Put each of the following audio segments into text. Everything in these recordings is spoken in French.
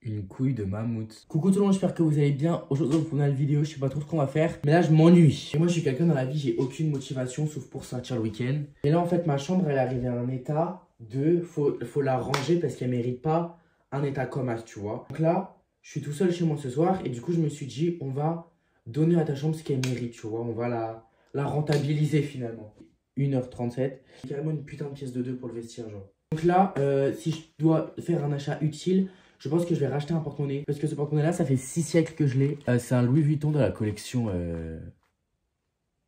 Une couille de mammouth. Coucou tout le monde, j'espère que vous allez bien. Aujourd'hui, on tourne la vidéo, je sais pas trop ce qu'on va faire. Mais là, je m'ennuie. Et moi, je suis quelqu'un dans la vie, j'ai aucune motivation sauf pour sortir le week-end. Et là, en fait, ma chambre, elle est arrivée à un état de... Faut la ranger parce qu'elle mérite pas un état comme as, tu vois. Donc là, je suis tout seul chez moi ce soir. Et du coup, je me suis dit, on va donner à ta chambre ce qu'elle mérite, tu vois. On va la rentabiliser finalement. 1h37. Carrément une putain de pièce de 2 pour le vestiaire, genre. Donc là, si je dois faire un achat utile, je pense que je vais racheter un porte-monnaie. Parce que ce porte-monnaie-là, ça fait 6 siècles que je l'ai. C'est un Louis Vuitton de la collection...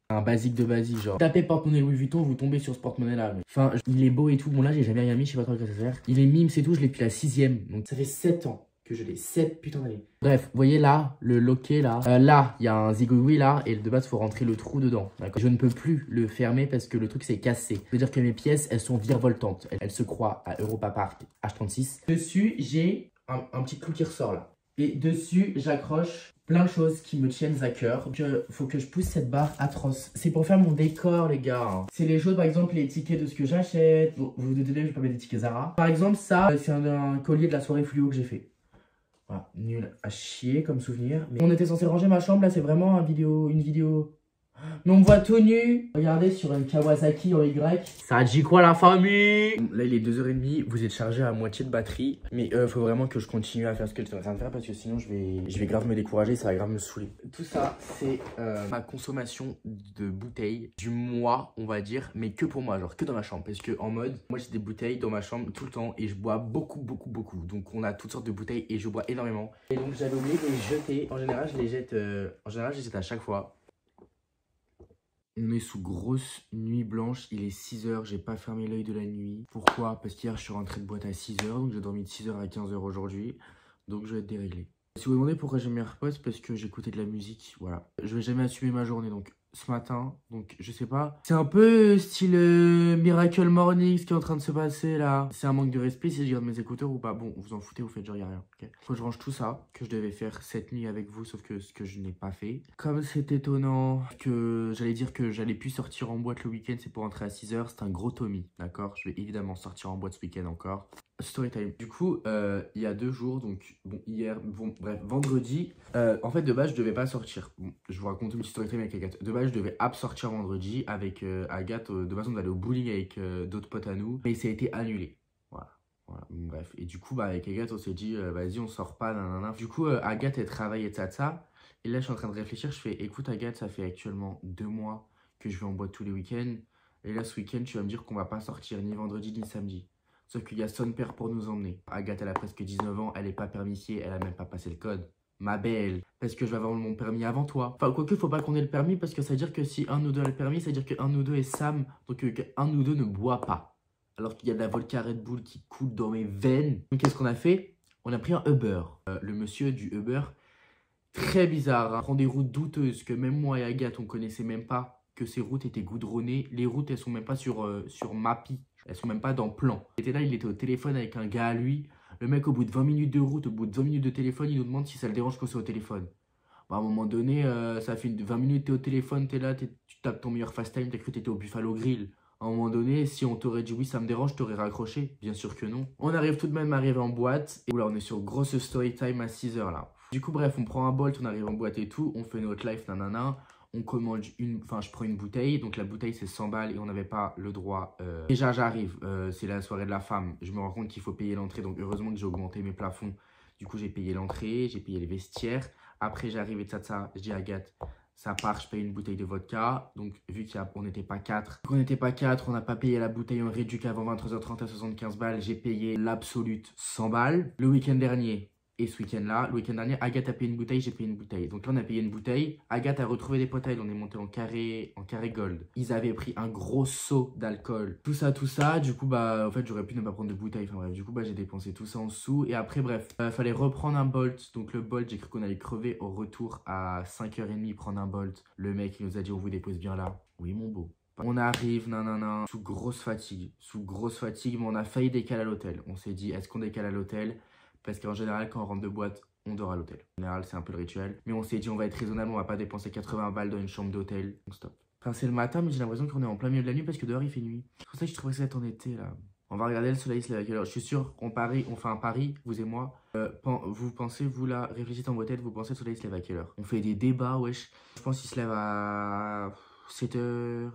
un basique de basique, genre. Tapez porte-monnaie Louis Vuitton, vous tombez sur ce porte-monnaie-là. Enfin, il est beau et tout. Bon, là, j'ai jamais rien mis, je sais pas trop à quoi ça sert. Il est mime, c'est tout. Je l'ai depuis la 6ème. Donc, ça fait 7 ans que je l'ai. 7 putains d'années. Bref, vous voyez là, le loquet là. Là, il y a un zigouigoui là. Et de base, il faut rentrer le trou dedans. Je ne peux plus le fermer parce que le truc s'est cassé. C'est-à-dire que mes pièces, elles sont virevoltantes. Elles se croient à Europa Park H36. Dessus, j'ai un petit clou qui ressort là. Et dessus, j'accroche plein de choses qui me tiennent à cœur. Faut que je pousse cette barre atroce. C'est pour faire mon décor, les gars. C'est les choses, par exemple, les tickets de ce que j'achète. Vous vous doutez, je vais pas mettre des tickets Zara. Par exemple, ça, c'est un collier de la soirée fluo que j'ai fait. Voilà, nul à chier comme souvenir. Mais on était censé ranger ma chambre, là, c'est vraiment une vidéo... Mais on me voit tout nu. Regardez sur une Kawasaki en Y. Ça dit quoi la famille? Là il est 2h30, vous êtes chargé à moitié de batterie. Mais faut vraiment que je continue à faire ce que je suis en train de faire parce que sinon je vais grave me décourager, ça va grave me saouler. Tout ça c'est ma consommation de bouteilles du mois on va dire. Mais que pour moi, genre que dans ma chambre. Parce que en mode, moi j'ai des bouteilles dans ma chambre tout le temps. Et je bois beaucoup. Donc on a toutes sortes de bouteilles et je bois énormément. Et donc j'avais oublié de les jeter. En général je les jette à chaque fois. On est sous grosse nuit blanche, il est 6h, j'ai pas fermé l'œil de la nuit. Pourquoi? Parce qu'hier je suis rentré de boîte à 6h, donc j'ai dormi de 6h à 15h aujourd'hui. Donc je vais être déréglé. Si vous vous demandez pourquoi j'ai mis AirPods, parce que j'écoutais de la musique, voilà. Je vais jamais assumer ma journée, donc ce matin, donc je sais pas. C'est un peu style Miracle Morning ce qui est en train de se passer là. C'est un manque de respect si je garde mes écouteurs ou pas. Bon, vous en foutez, vous faites genre y'a rien, ok. Faut que je range tout ça, que je devais faire cette nuit avec vous, sauf que ce que je n'ai pas fait. Comme c'est étonnant que j'allais dire que j'allais plus sortir en boîte le week-end, c'est pour rentrer à 6h, c'est un gros Tommy, d'accord. Je vais évidemment sortir en boîte ce week-end encore. Story time. Du coup, il y a 2 jours, donc bon, hier, bon, bref, vendredi, en fait, de base, je devais pas sortir. Bon, je vous raconte une petite story time avec Agathe. De base, je devais sortir vendredi avec Agathe. De base, on allait au bowling avec d'autres potes à nous, mais ça a été annulé. Voilà. Bon, bref. Et du coup, bah, avec Agathe, on s'est dit, vas-y, on sort pas, nanana. Du coup, Agathe, elle travaille et ça. Et là, je suis en train de réfléchir. Je fais, écoute, Agathe, ça fait actuellement 2 mois que je vais en boîte tous les week-ends. Et là, ce week-end, tu vas me dire qu'on va pas sortir ni vendredi ni samedi. Sauf qu'il y a son père pour nous emmener. Agathe, elle a presque 19 ans, elle est pas permissier, elle a même pas passé le code. Ma belle, parce que je vais avoir mon permis avant toi. Enfin, quoique, faut pas qu'on ait le permis, parce que ça veut dire que si un ou deux a le permis, ça veut dire qu'un ou deux est Sam, donc qu'un ou deux ne boit pas. Alors qu'il y a de la vodka Red Bull qui coule dans mes veines. Donc, qu'est-ce qu'on a fait? On a pris un Uber. Le monsieur du Uber, très bizarre, hein. Prend des routes douteuses que même moi et Agathe, on connaissait même pas que ces routes étaient goudronnées. Les routes, elles sont même pas sur Mappy. Elles sont même pas dans plan. Il était là, il était au téléphone avec un gars à lui. Le mec, au bout de 20 minutes de route, au bout de 20 minutes de téléphone, il nous demande si ça le dérange qu'on soit au téléphone. Bah, à un moment donné, ça fait 20 minutes, t'es au téléphone, t'es là, tu tapes ton meilleur fast time, t'as cru que t'étais au Buffalo Grill. À un moment donné, si on t'aurait dit oui, ça me dérange, t'aurais raccroché. Bien sûr que non. On arrive tout de même à arriver en boîte. Et là, on est sur grosse story time à 6h là. Du coup, bref, on prend un Bolt, on arrive en boîte et tout. On fait notre life, nanana. On commande je prends une bouteille. Donc la bouteille, c'est 100 balles et on n'avait pas le droit. Déjà, j'arrive. C'est la soirée de la femme. Je me rends compte qu'il faut payer l'entrée. Donc heureusement que j'ai augmenté mes plafonds. Du coup, j'ai payé l'entrée, j'ai payé les vestiaires. Après, j'arrive et ça, je dis à Agathe, ça part, je paye une bouteille de vodka. Donc, vu qu'on n'était pas 4, on n'a pas payé la bouteille en réduit qu'avant 23h30 à 75 balles. J'ai payé l'absolute 100 balles. Le week-end dernier et ce week-end-là, le week-end dernier, Agathe a payé une bouteille, j'ai payé une bouteille. Donc là, on a payé une bouteille. Agathe a retrouvé des potes, on est monté en carré gold. Ils avaient pris un gros seau d'alcool. Tout ça. Du coup, bah, en fait, j'aurais pu ne pas prendre de bouteille. Enfin bref, du coup, bah, j'ai dépensé tout ça en sous. Et après, bref, fallait reprendre un Bolt. Donc le Bolt, j'ai cru qu'on allait crever au retour à 5h30 prendre un Bolt. Le mec, il nous a dit, on vous dépose bien là. Oui, mon beau. On arrive, nanana, sous grosse fatigue, mais on a failli décaler à l'hôtel. On s'est dit, est-ce qu'on décale à l'hôtel? Parce qu'en général, quand on rentre de boîte, on dort à l'hôtel. En général, c'est un peu le rituel. Mais on s'est dit, on va être raisonnable, on va pas dépenser 80 balles dans une chambre d'hôtel. Donc stop. Enfin, c'est le matin, mais j'ai l'impression qu'on est en plein milieu de la nuit parce que dehors, il fait nuit. C'est pour ça que je trouvais ça en été, là. On va regarder le soleil se lève à quelle heure. Je suis sûr qu'on parie, on fait un pari, vous et moi. Vous pensez, vous là, réfléchissez dans vos têtes, vous pensez le soleil se lève à quelle heure? On fait des débats, wesh. Je pense qu'il se lève à 7h...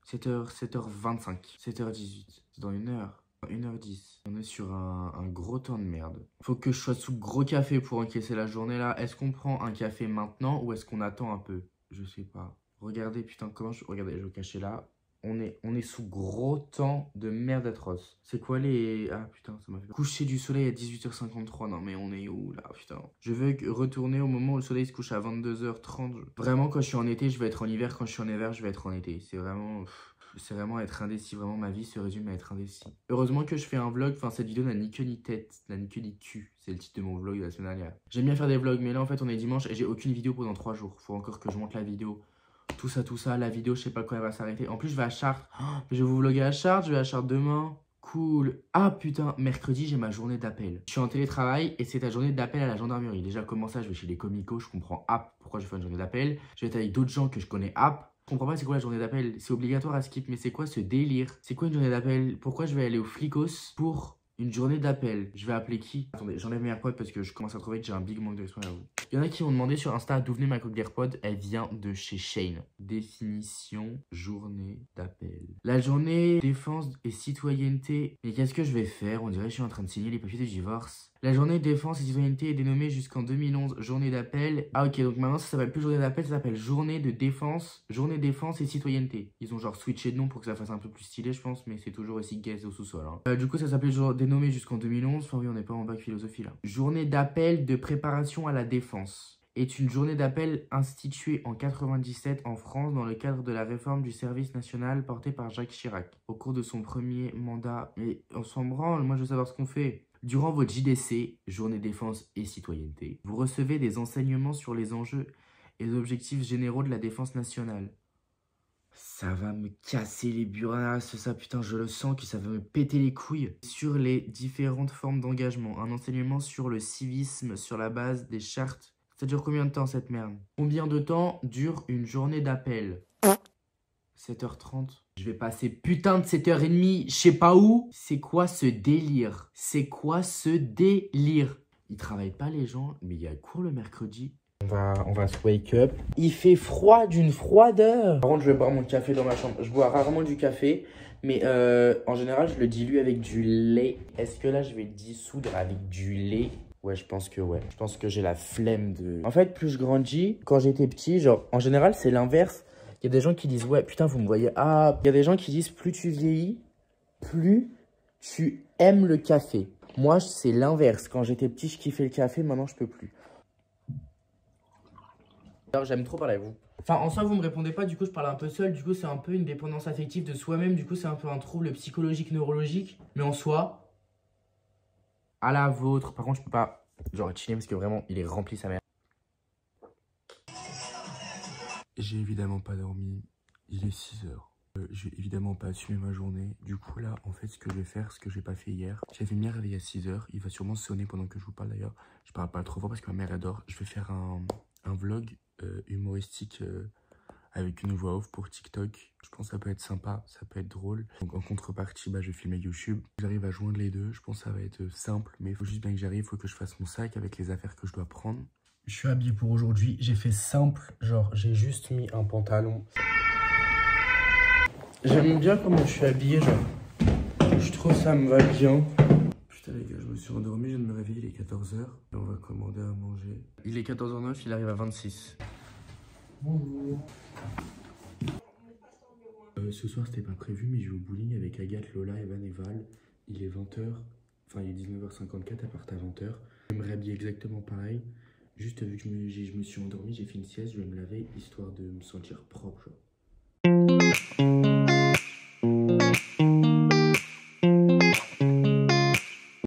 7h25. 7h18. C'est dans 1 heure. 1h10. On est sur un gros temps de merde. Faut que je sois sous gros café pour encaisser la journée là. Est-ce qu'on prend un café maintenant ou est-ce qu'on attend un peu? Je sais pas. Regardez, putain, comment je... Regardez, je vais cacher là. On est sous gros temps de merde atroce. C'est quoi les... Ah putain, ça m'a fait... Coucher du soleil à 18h53. Non mais on est où là, putain? Je veux retourner au moment où le soleil se couche à 22h30. Vraiment, quand je suis en été, je vais être en hiver. Quand je suis en hiver, je vais être en été. C'est vraiment... C'est vraiment être indécis. Vraiment, ma vie se résume à être indécis. Heureusement que je fais un vlog. Enfin, cette vidéo n'a ni queue ni tête. N'a ni queue ni cul. C'est le titre de mon vlog de la semaine dernière. J'aime bien faire des vlogs, mais là, en fait, on est dimanche et j'ai aucune vidéo pendant 3 jours. Faut encore que je monte la vidéo. Tout ça, la vidéo, je sais pas quand elle va s'arrêter. En plus, je vais à Chartres. Oh, je vais vous vlogger à Chartres, je vais à Chartres demain. Cool. Ah putain, mercredi, j'ai ma journée d'appel. Je suis en télétravail et c'est ta journée d'appel à la gendarmerie. Déjà, comment ça, je vais chez les comicos, je comprends app. Pourquoi je fais une journée d'appel? Je vais être avec d'autres gens que je connais app. Je comprends pas c'est quoi la journée d'appel. C'est obligatoire à skip, mais c'est quoi ce délire? C'est quoi une journée d'appel? Pourquoi je vais aller au flicos pour une journée d'appel? Je vais appeler qui? Attendez, j'enlève mes AirPods parce que je commence à trouver que j'ai un big manque de respect à vous. Il y en a qui m'ont demandé sur Insta d'où venait ma coque d'AirPods. Elle vient de chez Shane. Définition journée d'appel. La journée défense et citoyenneté. Mais qu'est-ce que je vais faire? On dirait que je suis en train de signer les papiers de divorce. La journée défense et citoyenneté est dénommée jusqu'en 2011 journée d'appel. Ah ok, donc maintenant ça s'appelle plus journée d'appel, ça s'appelle journée défense et citoyenneté. Ils ont genre switché de nom pour que ça fasse un peu plus stylé je pense, mais c'est toujours aussi gay au sous-sol. Hein. Du coup ça s'appelait dénommé jusqu'en 2011, enfin oui on n'est pas en bac philosophie là. Journée d'appel de préparation à la défense est une journée d'appel instituée en 97 en France dans le cadre de la réforme du service national portée par Jacques Chirac. Au cours de son premier mandat, mais on s'en branle, moi je veux savoir ce qu'on fait. Durant votre JDC, Journée défense et citoyenneté, vous recevez des enseignements sur les enjeux et les objectifs généraux de la défense nationale. Ça va me casser les burasses, ça putain, je le sens que ça va me péter les couilles. Sur les différentes formes d'engagement, un enseignement sur le civisme sur la base des chartes. Ça dure combien de temps cette merde? Combien de temps dure une journée d'appel? 7h30. Je vais passer putain de 7h30, je sais pas où. C'est quoi ce délire? C'est quoi ce délire? Ils travaillent pas les gens, mais il y a cours le mercredi. On va se wake up. Il fait froid d'une froideur. Par contre, je vais boire mon café dans ma chambre. Je bois rarement du café, mais en général, je le dilue avec du lait. Est-ce que là, je vais dissoudre avec du lait? Ouais, je pense que ouais. Je pense que j'ai la flemme de... En fait, plus je grandis, quand j'étais petit, genre, en général, c'est l'inverse. Il y a des gens qui disent, ouais, putain, vous me voyez. Ah, il y a des gens qui disent, plus tu vieillis, plus tu aimes le café. Moi, c'est l'inverse. Quand j'étais petit, je kiffais le café. Maintenant, je peux plus. Alors, j'aime trop parler à vous. Enfin, en soi, vous me répondez pas. Du coup, je parle un peu seul. Du coup, c'est un peu une dépendance affective de soi-même. Du coup, c'est un peu un trouble psychologique, neurologique. Mais en soi, à la vôtre. Par contre, je peux pas, genre, chiller parce que vraiment, il est rempli sa mère. J'ai évidemment pas dormi, il est 6h. Je vais évidemment pas assumer ma journée. Du coup là, en fait, ce que je vais faire, ce que j'ai pas fait hier, j'avais mis un réveil à 6h. Il va sûrement sonner pendant que je vous parle d'ailleurs. Je parle pas trop fort parce que ma mère adore. Je vais faire un vlog humoristique avec une voix off pour TikTok. Je pense que ça peut être sympa, ça peut être drôle. Donc en contrepartie, bah, je vais filmer YouTube. J'arrive à joindre les deux. Je pense que ça va être simple, mais il faut juste bien que j'arrive. Il faut que je fasse mon sac avec les affaires que je dois prendre. Je suis habillé pour aujourd'hui, j'ai fait simple, genre j'ai juste mis un pantalon. J'aime bien comment je suis habillé, genre je trouve ça me va bien. Putain les gars, je me suis endormi, je viens de me réveiller, il est 14h et on va commander à manger. Il est 14h09, il arrive à 26. Bonjour. Ce soir c'était pas prévu mais je vais au bowling avec Agathe, Lola, Evan et Val. Il est 20h, enfin il est 19h54, à part à 20h. Je vais me réhabiller exactement pareil. Juste vu que je me suis endormi, j'ai fait une sieste, je vais me laver histoire de me sentir propre. Genre.